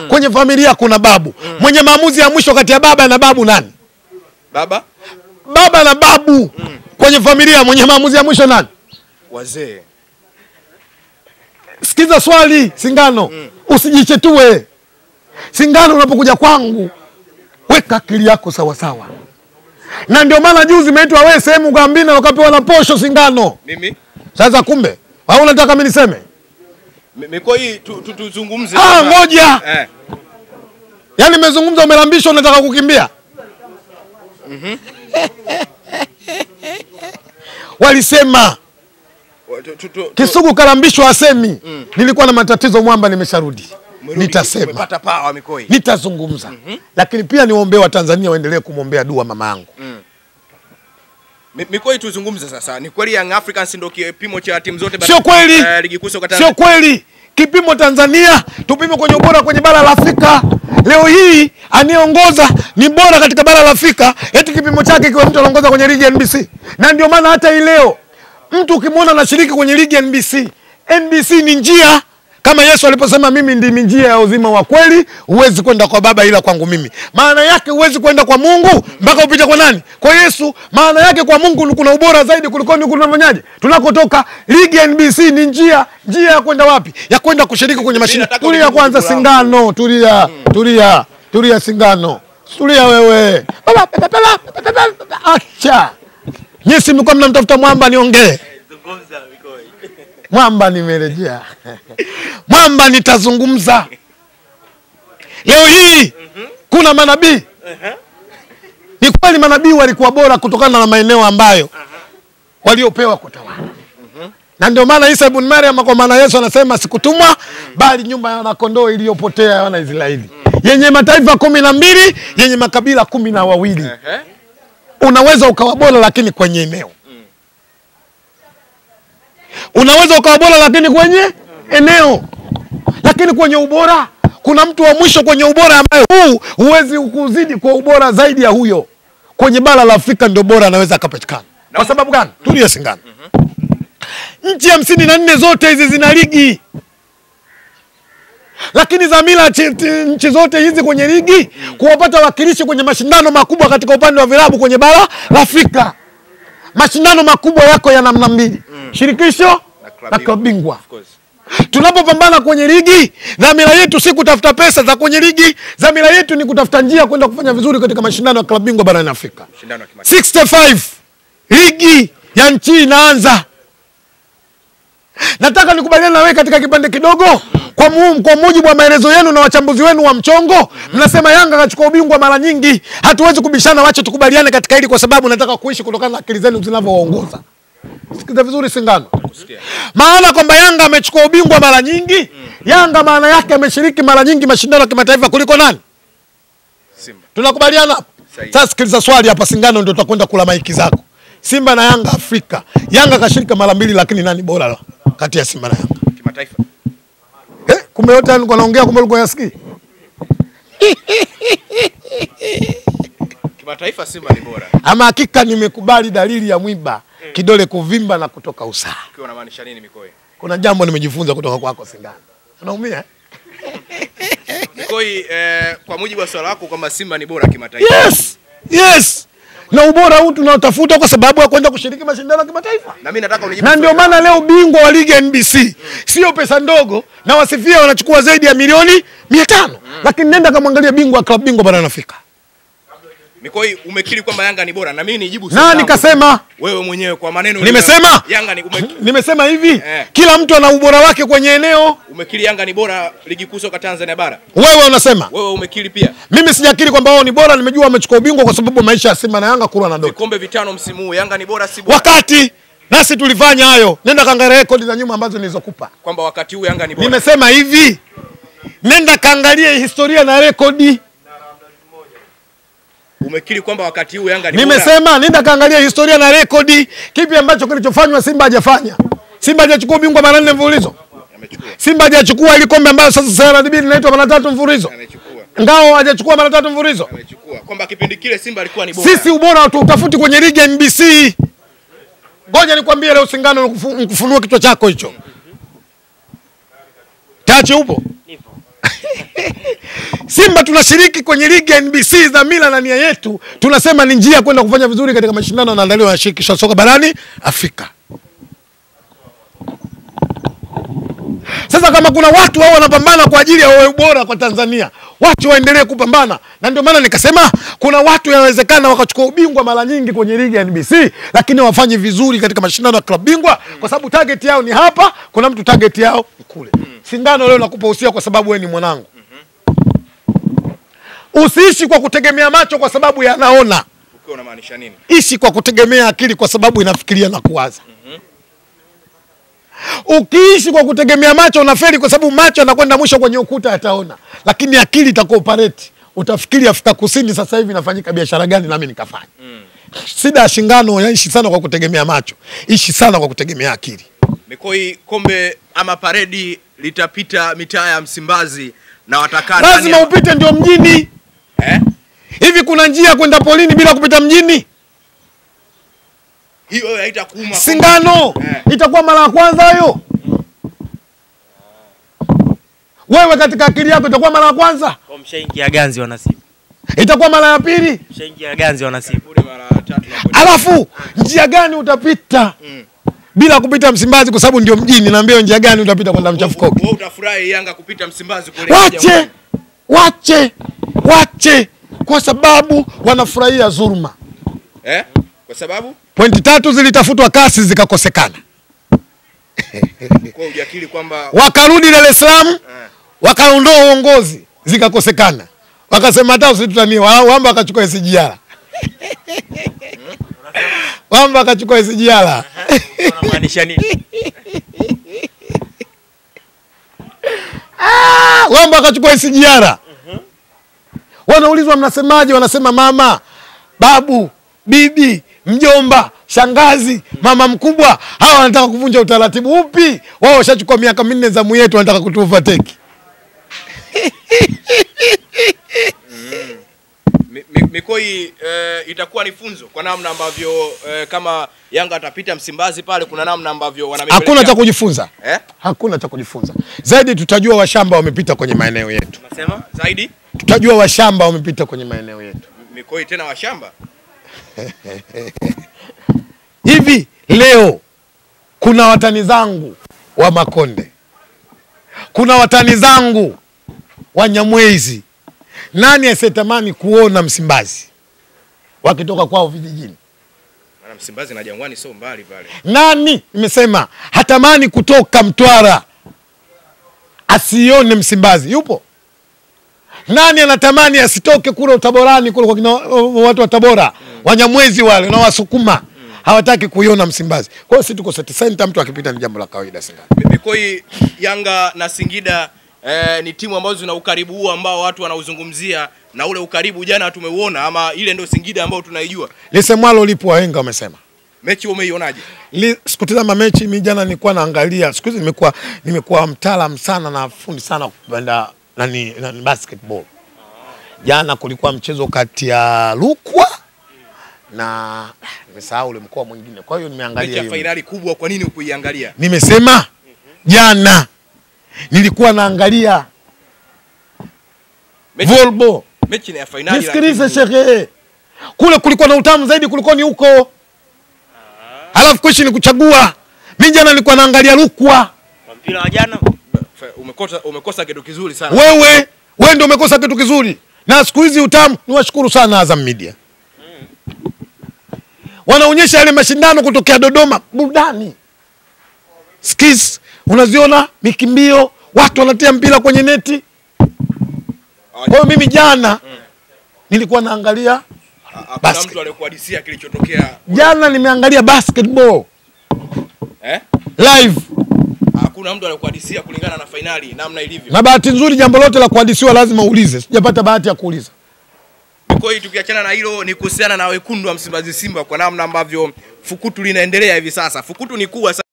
Kwenye familia kuna babu. Mwenye maamuzi ya mwisho kati ya baba na babu nani? Baba na babu. Kwenye familia mwenye maamuzi ya mwisho nani? Wazee. Sikiza swali Singano. Usijichetue. Singano, unapokuja kwangu weka akili yako sawa sawa. Na ndio maana juzi umeitwa wewe sehemu Gambina ukapewa na posho Singano. Mimi? Sasa kumbe, au unataka mimi niseme? Miko hii tuzungumze. Ngoja. Yaani nimezungumza umelambishwa unataka kukimbia? Walisema Kisugu kalambishwa asemi. Nilikuwa na matatizo mwamba nimesharudi. Nitasema. Umepata power Mikoi. Nitazungumza. Lakini pia niombe wa Tanzania waendelee kumwombea dua mama yangu. Mikoi tuzungumze sasa. Ni kweli Young Africans ndio kipimo cha timu zote Sio kweli. Ligi kuu soka Tanzania. Sio kweli. Kipimo Tanzania, tupime kwenye ubora kwenye bara la Afrika. Leo hii anayeongoza ni bora katika bara la Afrika, eti kipimo chake kiwa mtu anaongoza kwenye ligi ya NBC. Na ndio maana hata hii leo mtu ukimwona anashiriki kwenye ligi ya NBC ni njia. Kama Yesu aliposema mimi ndimi njia ya uzima wa kweli, huwezi kwenda kwa Baba ila kwangu mimi. Maana yake huwezi kwenda kwa Mungu mpaka upite kwa nani? Kwa Yesu. Maana yake kwa Mungu kuna ubora zaidi kuliko ni kunafanyaje? Tunakotoka ligi ya NBC ni njia ya kwenda wapi? Ya kwenda kushiriki kwenye mashindano. Tulia kwanza Singano, tulia Singano. Tulia wewe. Acha. Nyesi mlikuwa mnamtafuta mwamba niongee. Zungumza Mikoi. Mwamba nimerejea. Mwamba nitazungumza. Leo hii kuna manabii. Ni kweli manabii walikuwa bora kutokana na maeneo ambayo waliopewa kutawala. Na ndio maana Isa ibn Maryam kwa maana Yesu anasema sikutumwa bali nyumba ya kondoo iliyopotea ya wana Israeli. Yenye mataifa 12, yenye makabila 12. Unaweza ukawa bora lakini kwenye eneo. Unaweza ukawa bora lakini kwenye eneo. Lakini kwenye ubora kuna mtu wa mwisho kwenye ubora ambaye huwezi kuzidi kwa ubora zaidi ya huyo. Kwenye bara la Afrika ndio bora anaweza akapatikana. Kwa sababu gani? Tulia Singano. Nchi 54 zote hizi zina ligi. Lakini dhamira nchi zote hizi kwenye ligi kuwapata wakilishi kwenye mashindano makubwa katika upande wa vilabu kwenye bara la Afrika. Mashindano makubwa yako ya namna mbili. Shirikisho na klabu bingwa. Tunapopambana kwenye ligi, dhamira yetu si kutafuta pesa za kwenye ligi, dhamira yetu ni kutafuta njia kwenda kufanya vizuri katika mashindano ya klabu bingwa barani Afrika. 65 ligi ya nchi inaanza. Nataka nikubaliane na wewe katika kipande kidogo. Kwa mujibu wa maelezo yenu na wachambuzi wenu wa mchongo, mnasema Yanga kachukua ubingwa mara nyingi. Hatuwezi kubishana, wacha tukubaliane katika hili kwa sababu nataka kuishi kutokana na akili zenu zinavyowaongoza. Sikiza vizuri Singano. Maana kwamba Yanga amechukua ubingwa mara nyingi, Yanga maana yake ameshiriki mara nyingi mashindano ya kimataifa kuliko nani? Simba. Tunakubaliana hapo? Sasa sikiliza swali hapa Singano ndio tutakwenda kula maiki zako. Simba na Yanga Afrika. Yanga kashirika mara 2 lakini nani bora kati ya Simba na Yanga? Kimataifa. Kumbe yote nilikuwa naongea kumbe ulikuwa yasikii. Kimataifa Simba ni bora. Ama hakika nimekubali dalili ya mwiba, kidole kuvimba na kutoka usaha. Ukiwa unamaanisha nini Mikoi? Kuna jambo nimejifunza kutoka kwako Singano. Unaumia? Mikoi, kwa mujibu wa swala lako kwamba Simba ni bora kimataifa. Yes. Na ubora huu tunaotafuta kwa sababu ya kwenda kushiriki mashindano ya kimataifa. Na mimi nataka unijibu. Na ndio maana leo bingwa wa ligi NBC sio pesa ndogo, na wasifia wanachukua zaidi ya milioni 500. Lakini nenda kamwangalia bingwa wa klabu bingwa barani Afrika. Mikoi, umekiri kwamba Yanga ni bora na mimi nijibu sana. Na nikasema wewe mwenyewe kwa maneno nimesema Yanga ni nimesema hivi kila mtu ana ubora wake kwenye eneo. Umekiri Yanga ni bora ligi kuu soka Tanzania bara? Wewe unasema? Wewe umekiri pia? Mimi sijakiri kwamba wao ni bora, nimejua wamechukua ubingwa kwa sababu maisha ya Simba na Yanga kula na doto. Vikombe 5 msimu huu, Yanga ni bora si bora? Wakati nasi tulifanya hayo. Nenda kaangalia rekodi za nyuma ambazo nilizokupa. Kwamba wakati huu Yanga ni bora. Nimesema hivi. Nenda kaangalia historia na rekodi. Umekiri kwamba wakati huu Yanga ni bora? Nimesema nenda kaangalia historia na rekodi. Kipi ambacho kilichofanywa Simba hajafanya? Simba hajachukua ubingwa mara 4 mfululizo. Amechukua. Simba hajachukua ile kombe ambayo sasa CRDB linaitwa mara 3 mfululizo. Amechukua. Ngao hajachukua mara 3 mfululizo. Amechukua. Kwamba kipindi kile Simba alikuwa ni bora. Sisi ubora utafuti kwenye ligi ya NBC. Ngoja nikwambie leo Singano nikufunua kichwa chako hicho. Tachi upo? Simba tunashiriki kwenye ligi ya NBC, dhamira na nia yetu tunasema ni njia kwenda kufanya vizuri katika mashindano yanayoandaliwa na shirikisho la soka barani Afrika. Sasa kama kuna watu wao wanapambana kwa ajili ya ubora kwa Tanzania, watu waendelee kupambana. Na ndio maana nikasema kuna watu yanawezekana wakachukua ubingwa mara nyingi kwenye ligi ya NBC, lakini wafanye vizuri katika mashindano ya klabu bingwa kwa sababu target yao ni hapa, kuna mtu target yao kule. Sindano leo nakupa usia kwa sababu wewe ni mwanangu. Usiishi kwa kutegemea macho kwa sababu yanaona. Ukiwa unamaanisha nini? Ishi kwa kutegemea akili kwa sababu inafikiria na kuwaza. Ukiishi kwa kutegemea macho unafeli kwa sababu macho yanakwenda mwisho kwenye ukuta yataona. Lakini akili itakuoperate. Utafikiri Afrika Kusini sasa hivi inafanyika biashara gani nami nikafanya. Sida ya Shingano yaishi sana kwa kutegemea macho. Ishi sana kwa kutegemea akili. Mikoi, kombe ama paredi litapita mitaa ya Msimbazi na watakaa lazima upite ndio mjini. Hivi kuna njia kwenda polini bila kupita mjini? Hiyo haitakuuma. Singano itakuwa mara ya kwanza hiyo. Wewe katika akili yako itakuwa mara ya kwanza? Kwa mshaingia ganzi wanasibu. Itakuwa mara ya pili? Mshaingia ganzi wanasibu. Mara ya tatu. Alafu njia gani utapita? Bila kupita Msimbazi kwa sababu ndio mjini, naambia njia gani utapita kwenda Mchafukoki? Wewe utafurahi Yanga kupita Msimbazi kule. Wache kwa sababu wanafurahia dhuluma. Kwa sababu pointi 3 zilitafutwa kasi zikakosekana. Kwa ujakili kwamba wakarudi Dar es Salaam, wakaondoa uongozi zikakosekana. Wakasema hata usitutanie, Wamba akachukua SGR. Wamba akachukua SGR. Unamaanisha nini? Wamba akachukua SGR. Wanaulizwa mnasemaje? Wanasema mama, babu, bibi, mjomba, shangazi, mama mkubwa, hawa wanataka kuvunja utaratibu upi? Wao washachukua miaka 4 za yetu wanataka kutuovertake. Mikoi, itakuwa ni funzo kwa namna ambavyo kama Yanga atapita Msimbazi pale, kuna namna ambavyo wanamepeleka. Hakuna cha kujifunza. Hakuna cha kujifunza. Zaidi tutajua washamba wamepita kwenye maeneo yetu. Unasema zaidi? Tutajua washamba wamepita kwenye maeneo yetu. Mikoi tena washamba? Hivi leo kuna watani zangu wa Makonde. Kuna watani zangu wa Nyamwezi. Nani asiyetamani kuona Msimbazi wakitoka kwao vijijini? Maana Msimbazi na Jangwani sio mbali pale. Nani nimesema hatamani kutoka Mtwara asione Msimbazi? Yupo? Nani anatamani asitoke kule Utaborani kule kwa kina watu wa Tabora, Wanyamwezi wale na Wasukuma hawataki kuiona Msimbazi? Kwa hiyo sisi tuko set center, mtu akipita ni jambo la kawaida sana. Mikoi, Yanga na Singida ni timu ambazo zina ukaribu huo ambao watu wanauzungumzia, na ule ukaribu jana tumeuona, ama ile ndio Singida ambao tunaijua? Lisemwalo lipo, wahenga wamesema. Mechi umeionaje? Sikutazama mechi mimi jana, nilikuwa naangalia. Siku hizi nimekuwa mtaalamu sana na fundi sana kupenda nani basketball. Jana kulikuwa mchezo kati ya Rukwa na nimesahau ule mkoa mwingine. Kwa hiyo nimeangalia hiyo. Mechi ya finali kubwa, kwa nini ukuiangalia? Nimesema jana nilikuwa naangalia volleyball. Mechi ya finali. Nisikilize shehe. Kule kulikuwa na utamu zaidi kuliko ni huko. Alafu kuishi ni kuchagua. Mimi jana nilikuwa naangalia Rukwa. Kwa mpira wa jana umekosa kitu kizuri sana. Wewe ndio umekosa kitu kizuri. Na siku hizi utamu, niwashukuru sana Azam Media. Wanaonyesha yale mashindano kutokea Dodoma, burudani. Skis, unaziona mikimbio, watu wanatia mpira kwenye neti. Kwa hiyo mimi jana nilikuwa naangalia Hakuna mtu aliyekuhadisia kilichotokea. Jana nimeangalia basketball. Live. Hakuna mtu aliyekuhadisia kulingana na finali namna ilivyo. Na bahati nzuri jambo lote la kuhadisiwa lazima uulize. Sijapata bahati ya kuuliza. Kwa hiyo tukiachana na hilo, ni kuhusiana na wekundu wa Msimbazi Simba kwa namna ambavyo fukutu linaendelea hivi sasa. Fukutu ni kubwa.